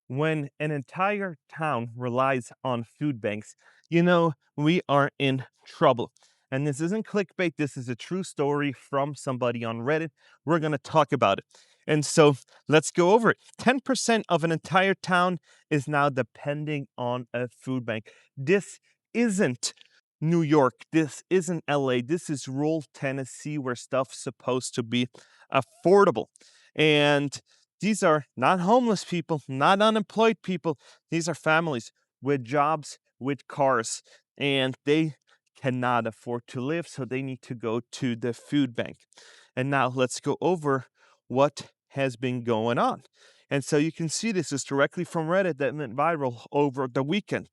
When an entire town relies on food banks, we are in trouble. And this isn't clickbait. This is a true story from somebody on Reddit. We're going to talk about it. And so let's go over it. 10% of an entire town is now depending on a food bank. This isn't New York. This isn't LA. This is rural Tennessee where stuff's supposed to be affordable. And these are not homeless people, not unemployed people. These are families with jobs, with cars, and they cannot afford to live, so they need to go to the food bank. And now let's go over what has been going on. And so you can see this is directly from Reddit that went viral over the weekend.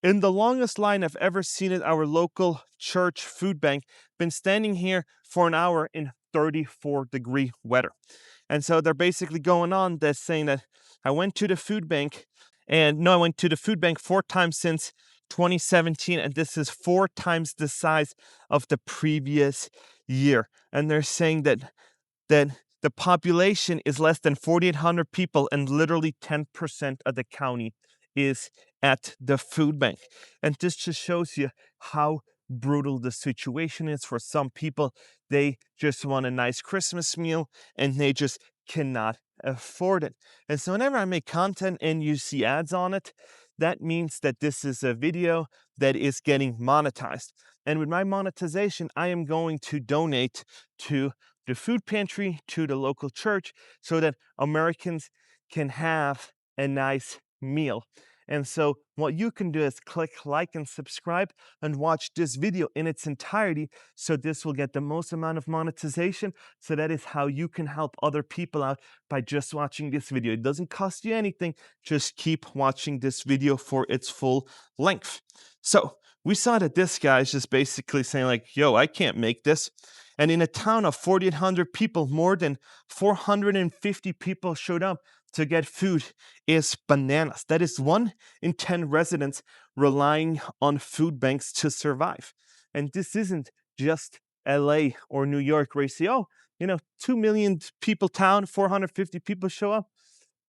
In the longest line I've ever seen at our local church food bank, been standing here for an hour in 34-degree weather. And so they're basically going on that's saying that I went to the food bank I went to the food bank 4 times since 2017, and this is 4 times the size of the previous year. And they're saying that the population is less than 4,800 people, and literally 10% of the county is at the food bank. And this just shows you how brutal the situation is for some people. They just want a nice Christmas meal and they just cannot afford it. And so whenever I make content and you see ads on it, that means that this is a video that is getting monetized. And with my monetization, I am going to donate to the food pantry, to the local church, so that Americans can have a nice meal. And so what you can do is click like and subscribe and watch this video in its entirety, so this will get the most amount of monetization. So that is how you can help other people out, by just watching this video. It doesn't cost you anything. Just keep watching this video for its full length. So we saw that this guy is just basically saying like, yo, I can't make this. And in a town of 4,800 people, more than 450 people showed up to get food. Is bananas. That is 1 in 10 residents relying on food banks to survive. And this isn't just LA or New York where you say, oh, 2 million people town, 450 people show up.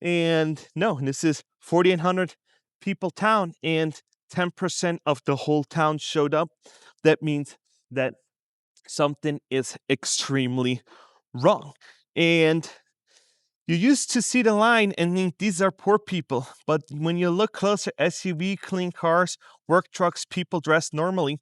And no, this is 4,800 people town, and 10% of the whole town showed up. That means that something is extremely wrong. And you used to see the line and think these are poor people, but when you look closer, SUV, clean cars, work trucks, people dressed normally,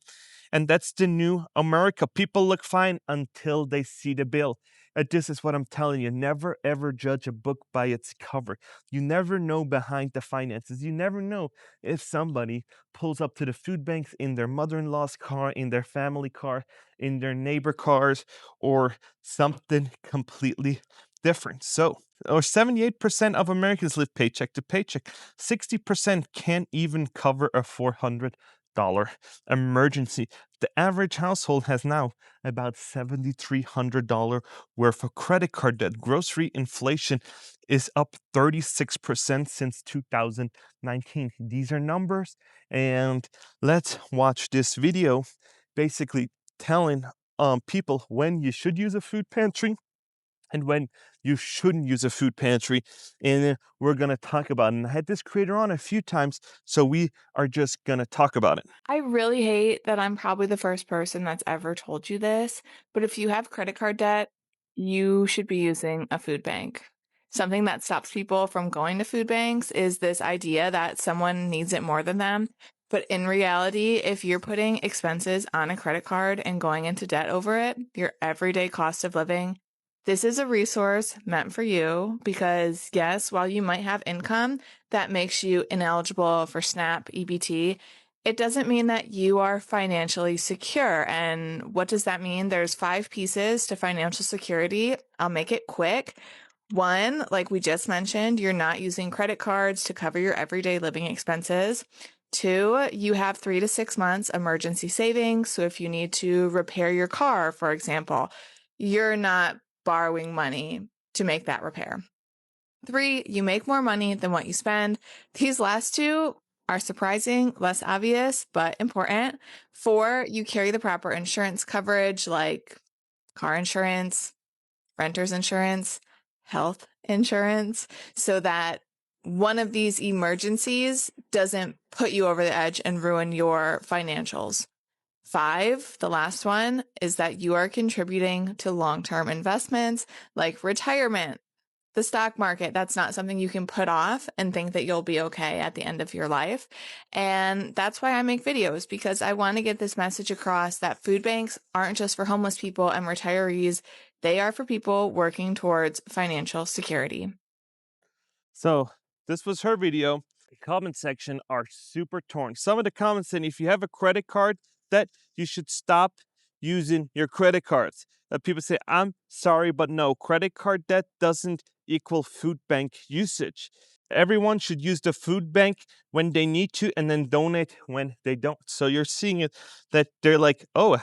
and that's the new America. People look fine until they see the bill. And this is what I'm telling you. Never ever judge a book by its cover. You never know behind the finances. You never know if somebody pulls up to the food banks in their mother-in-law's car, in their family car, in their neighbor cars, or something completely different. So, or 78% of Americans live paycheck to paycheck. 60% can't even cover a $400 emergency. The average household has now about $7,300 worth of credit card debt. Grocery inflation is up 36% since 2019. These are numbers, and let's watch this video basically telling people when you should use a food pantry and when you shouldn't use a food pantry. And we're going to talk about it. And I had this creator on a few times, so we are just going to talk about it. I really hate that I'm probably the first person that's ever told you this, but if you have credit card debt, you should be using a food bank. Something that stops people from going to food banks is this idea that someone needs it more than them. But in reality, if you're putting expenses on a credit card and going into debt over it, your everyday cost of living, this is a resource meant for you because, yes, while you might have income that makes you ineligible for SNAP, EBT, it doesn't mean that you are financially secure. And what does that mean? There's 5 pieces to financial security. I'll make it quick. 1, like we just mentioned, you're not using credit cards to cover your everyday living expenses. 2, you have 3 to 6 months emergency savings. So if you need to repair your car, for example, you're not borrowing money to make that repair. 3, you make more money than what you spend. These last 2 are surprising, less obvious, but important. 4, you carry the proper insurance coverage like car insurance, renter's insurance, health insurance, so that one of these emergencies doesn't put you over the edge and ruin your financials. 5, the last one, is that you are contributing to long-term investments like retirement, the stock market. That's not something you can put off and think that you'll be okay at the end of your life. And that's why I make videos, because I want to get this message across that food banks aren't just for homeless people and retirees. They are for people working towards financial security. So this was her video. The comment section are super torn. Some of the comments saying if you have a credit card, that you should stop using your credit cards. People say, I'm sorry, but no, credit card debt doesn't equal food bank usage. Everyone should use the food bank when they need to and then donate when they don't. So you're seeing it that they're like, oh,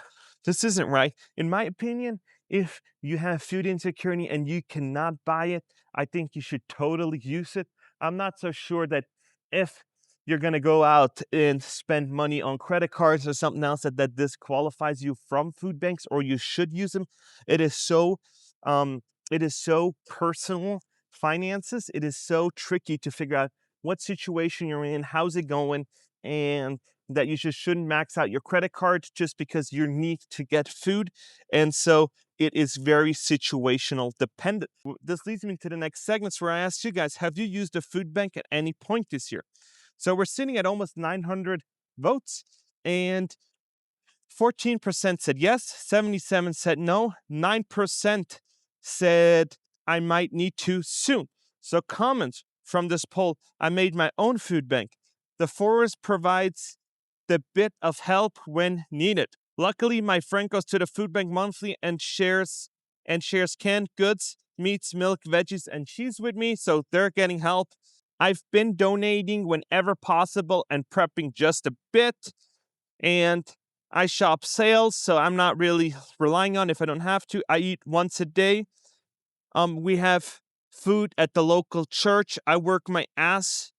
this isn't right. In my opinion, if you have food insecurity and you cannot buy it, I think you should totally use it. I'm not so sure that if you're going to go out and spend money on credit cards or something else that disqualifies you from food banks, or you should use them. It is so um it is so personal finances. It is so tricky to figure out what situation you're in, how's it going, and that you just shouldn't max out your credit card just because you need to get food. And so it is very situational dependent. This leads me to the next segments where I asked you guys, have you used a food bank at any point this year? So we're sitting at almost 900 votes, and 14% said yes, 77 said no, 9% said I might need to soon. So comments from this poll: I made my own food bank. The forest provides the bit of help when needed. Luckily, my friend goes to the food bank monthly and shares canned goods, meats, milk, veggies, and cheese with me, so they're getting help. I've been donating whenever possible and prepping just a bit. And I shop sales, so I'm not really relying on if I don't have to. I eat once a day. We have food at the local church. I work my ass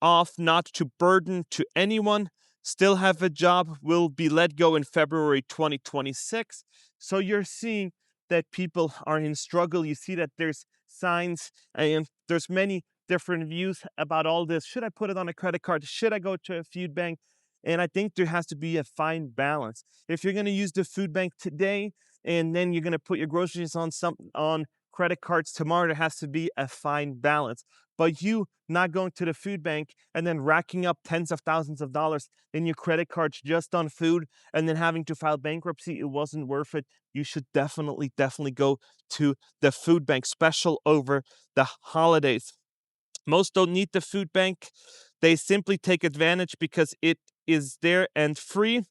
off not to burden to anyone. Still have a job, will be let go in February 2026. So you're seeing that people are in struggle. You see that there's signs and there's many different views about all this. Should I put it on a credit card? Should I go to a food bank? And I think there has to be a fine balance. If you're going to use the food bank today and then you're going to put your groceries on credit cards tomorrow, there has to be a fine balance. But you not going to the food bank and then racking up tens of thousands of dollars in your credit cards just on food and then having to file bankruptcy, it wasn't worth it. You should definitely go to the food bank, special over the holidays. Most don't need the food bank. They simply take advantage because it is there and free.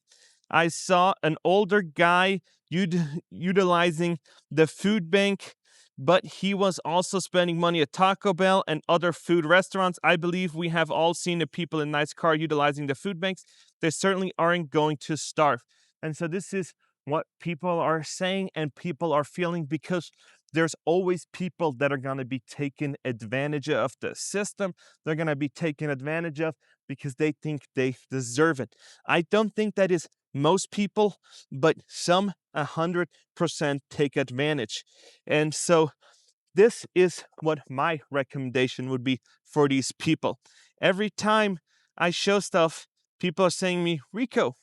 I saw an older guy utilizing the food bank, but he was also spending money at Taco Bell and other food restaurants. I believe we have all seen the people in nice car utilizing the food banks. They certainly aren't going to starve. And so this is what people are saying and people are feeling, because there's always people that are going to be taken advantage of the system. They're going to be taken advantage of because they think they deserve it. I don't think that is most people, but some 100% take advantage. And so this is what my recommendation would be for these people. Every time I show stuff, people are saying to me, Rico,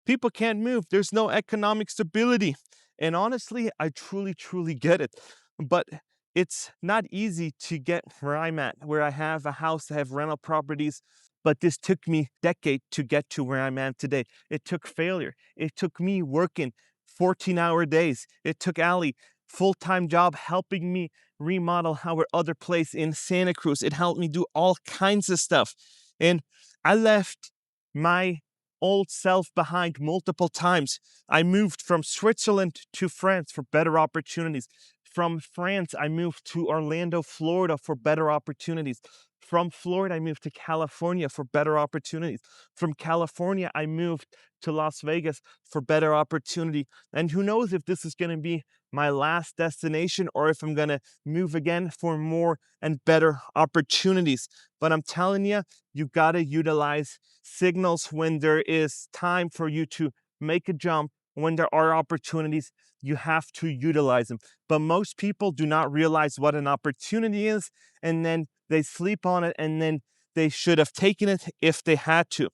people can't move. There's no economic stability. And honestly, I truly get it. But it's not easy to get where I'm at, where I have a house, I have rental properties. But this took me a decade to get to where I'm at today. It took failure. It took me working 14-hour days. It took Ali full-time job helping me remodel our other place in Santa Cruz. It helped me do all kinds of stuff. And I left my old self behind multiple times. I moved from Switzerland to France for better opportunities. From France, I moved to Orlando, Florida for better opportunities. From Florida, I moved to California for better opportunities. From California, I moved to Las Vegas for better opportunity. And who knows if this is going to be my last destination or if I'm going to move again for more and better opportunities. But I'm telling you, you got to utilize signals when there is time for you to make a jump. When there are opportunities, you have to utilize them. But most people do not realize what an opportunity is, and then they sleep on it, and then they should have taken it if they had to.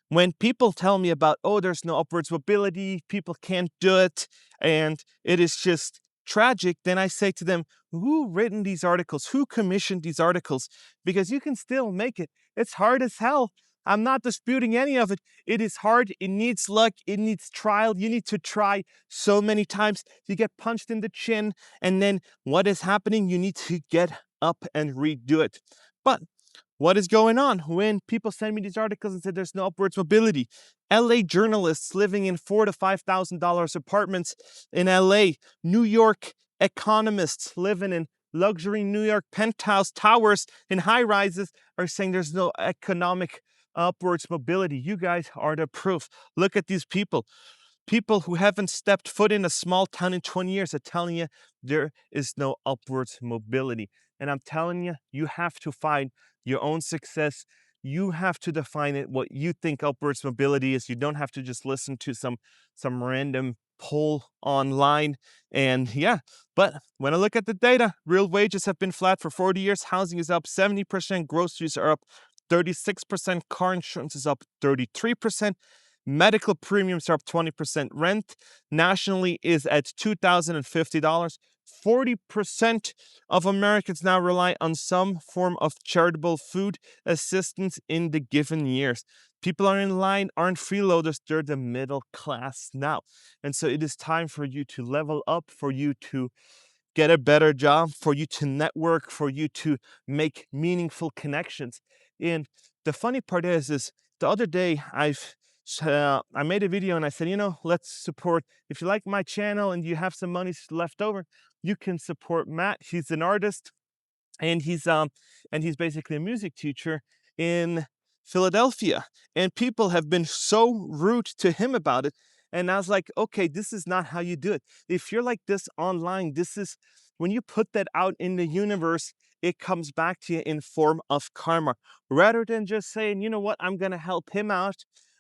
When people tell me about, oh, there's no upwards mobility, people can't do it, and it is just tragic, then I say to them, who written these articles? Who commissioned these articles? Because you can still make it. It's hard as hell. I'm not disputing any of it. It is hard. It needs luck. It needs trial. You need to try so many times. You get punched in the chin, and then what is happening? You need to get up and redo it. But what is going on when people send me these articles and say there's no upwards mobility? LA journalists living in $4,000 to $5,000 apartments in LA, New York economists living in luxury New York penthouse towers in high rises are saying there's no economic upwards mobility. You guys are the proof. Look at these people. People who haven't stepped foot in a small town in 20 years are telling you there is no upwards mobility. And I'm telling you, you have to find your own success. You have to define it what you think upwards mobility is. You don't have to just listen to some random poll online. And yeah, but when I look at the data, real wages have been flat for 40 years. Housing is up 70%, groceries are up 36%, car insurance is up 33%. Medical premiums are up 20%. Rent nationally is at $2,050. 40% of Americans now rely on some form of charitable food assistance in the given years. People are in line, aren't freeloaders, they're the middle class now. And so it is time for you to level up, for you to get a better job, for you to network, for you to make meaningful connections. And the funny part is the other day I made a video and I said, let's support. If you like my channel and you have some money left over, you can support Matt. He's an artist, and he's basically a music teacher in Philadelphia, and people have been so rude to him about it. And I was like, okay, this is not how you do it. If you're like this online, this is when you put that out in the universe, it comes back to you in form of karma, rather than just saying, you know what, I'm going to help him out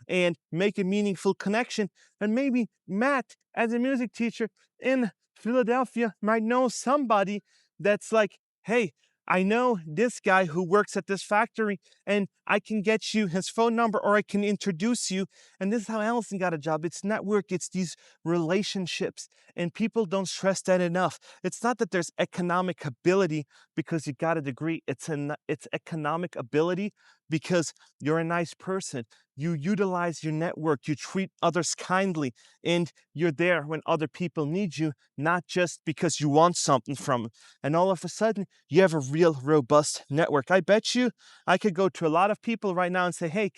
and make a meaningful connection. And maybe Matt, as a music teacher in Philadelphia, might know somebody that's like, hey, I know this guy who works at this factory, and I can get you his phone number, or I can introduce you. And this is how Allison got a job. It's network, it's these relationships. And people don't stress that enough. It's not that there's economic ability because you got a degree. It's economic ability because you're a nice person. You utilize your network, you treat others kindly, and you're there when other people need you, not just because you want something from them. And all of a sudden, you have a real robust network. I bet you I could go to a lot of people right now and say, hey,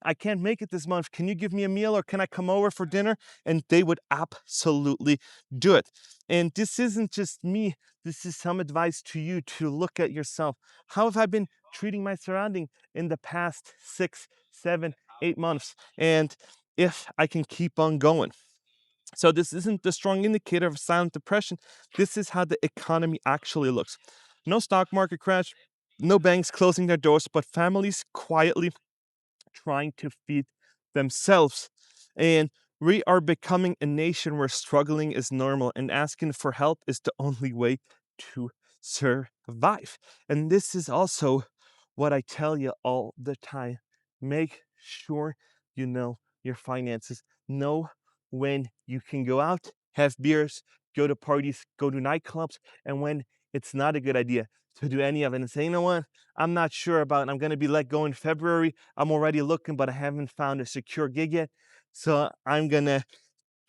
I can't make it this month. Can you give me a meal, or can I come over for dinner? And they would absolutely do it. And this isn't just me. This is some advice to you to look at yourself. How have I been treating my surrounding in the past 6, 7, 8 months? And if I can keep on going. So this isn't the strong indicator of silent depression. This is how the economy actually looks. No stock market crash, no banks closing their doors, but families quietly trying to feed themselves. And we are becoming a nation where struggling is normal and asking for help is the only way to survive. And this is also what I tell you all the time. Make sure you know your finances. Know when you can go out, have beers, go to parties, go to nightclubs, and when it's not a good idea to do any of it. And say, you know what? I'm not sure about it. I'm going to be let go in February. I'm already looking, but I haven't found a secure gig yet. So I'm going to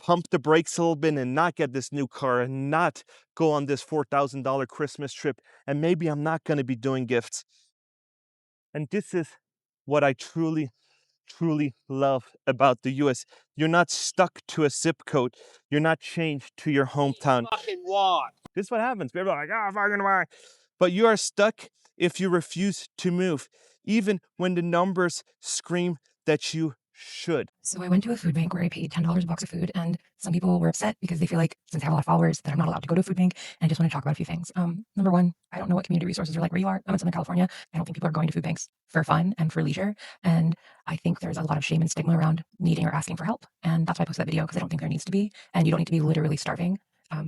pump the brakes a little bit and not get this new car and not go on this $4,000 Christmas trip. And maybe I'm not going to be doing gifts. And this is what I truly love about the US. You're not stuck to a zip code. You're not chained to your hometown. Fucking what? This is what happens. People are like, oh, fucking why? But you are stuck if you refuse to move, even when the numbers scream that you should. So I went to a food bank where I paid $10 a box of food, and some people were upset because they feel like since I have a lot of followers that I'm not allowed to go to a food bank. And I just want to talk about a few things. Number one, I don't know what community resources are like where you are. I'm in Southern California. I don't think people are going to food banks for fun and for leisure. And I think there's a lot of shame and stigma around needing or asking for help. And that's why I posted that video, because I don't think there needs to be. And you don't need to be literally starving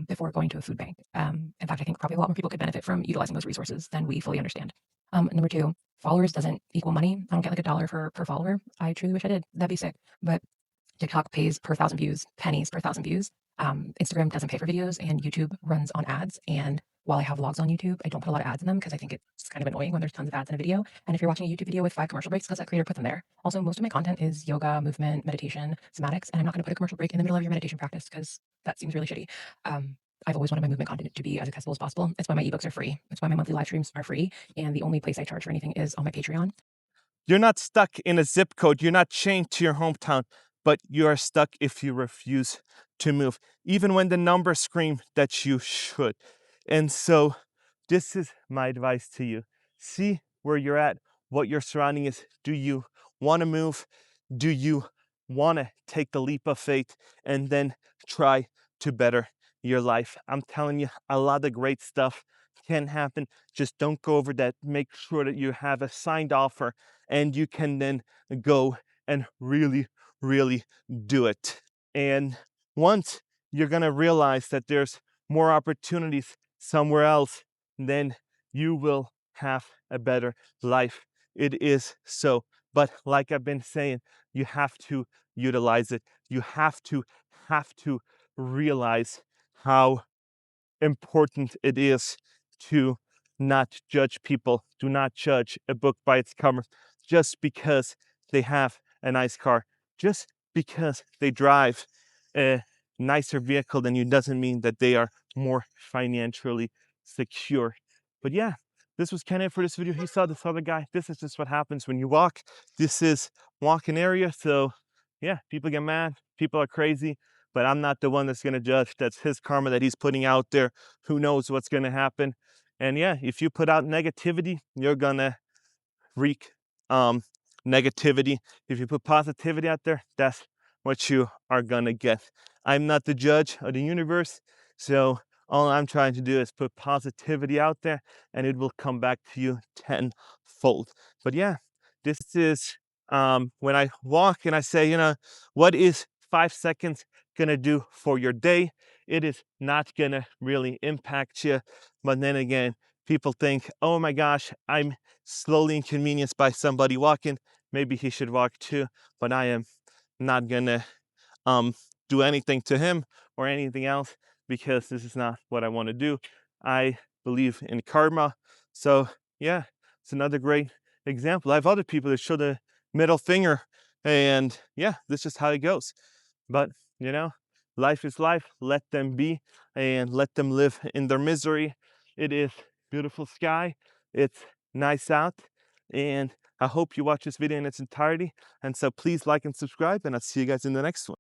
before going to a food bank. In fact, I think probably a lot more people could benefit from utilizing those resources than we fully understand. Number two, followers doesn't equal money. I don't get like $1 per follower. I truly wish I did. That'd be sick. But TikTok pays per 1,000 views, pennies per 1,000 views. Instagram doesn't pay for videos, and YouTube runs on ads. And while I have vlogs on YouTube, I don't put a lot of ads in them because I think it's kind of annoying when there's tons of ads in a video. And if you're watching a YouTube video with 5 commercial breaks, because that creator put them there. Also, most of my content is yoga, movement, meditation, somatics, and I'm not going to put a commercial break in the middle of your meditation practice because that seems really shitty. I've always wanted my movement content to be as accessible as possible. It's why my ebooks are free. It's why my monthly live streams are free. And the only place I charge for anything is on my Patreon. You're not stuck in a zip code. You're not chained to your hometown, but you are stuck if you refuse to move, even when the numbers scream that you should. And so, this is my advice to you. See where you're at, what your surrounding is. Do you want to move? Do you want to take the leap of faith and then try to better your life? I'm telling you, a lot of great stuff can happen. Just don't go over that. Make sure that you have a signed offer and you can then go and really do it. And once you're going to realize that there's more opportunities somewhere else, then you will have a better life. It is so. But like I've been saying, you have to utilize it. You have to realize how important it is to not judge people. Do not judge a book by its cover just because they have a nice car, just because they drive a nicer vehicle than you doesn't mean that they are more financially secure. But yeah, this was kind of it for this video. He saw this other guy. This is just what happens when you walk. This is walking area. So yeah, people get mad. People are crazy, but I'm not the one that's going to judge. That's his karma that he's putting out there. Who knows what's going to happen? And yeah, if you put out negativity, you're going to wreak negativity. If you put positivity out there, that's what you are going to get. I'm not the judge of the universe. So all I'm trying to do is put positivity out there and it will come back to you tenfold. But yeah, this is when I walk and I say, what is 5 seconds going to do for your day? It is not going to really impact you. But then again, people think, oh my gosh, I'm slowly inconvenienced by somebody walking. Maybe he should walk too. But I am not going to do anything to him or anything else because this is not what I want to do. I believe in karma. So yeah, it's another great example. I have other people that show the middle finger, and yeah, this is how it goes. But life is life. Let them be and let them live in their misery. It is beautiful sky. It's nice out, and I hope you watch this video in its entirety. And so please like and subscribe, and I'll see you guys in the next one.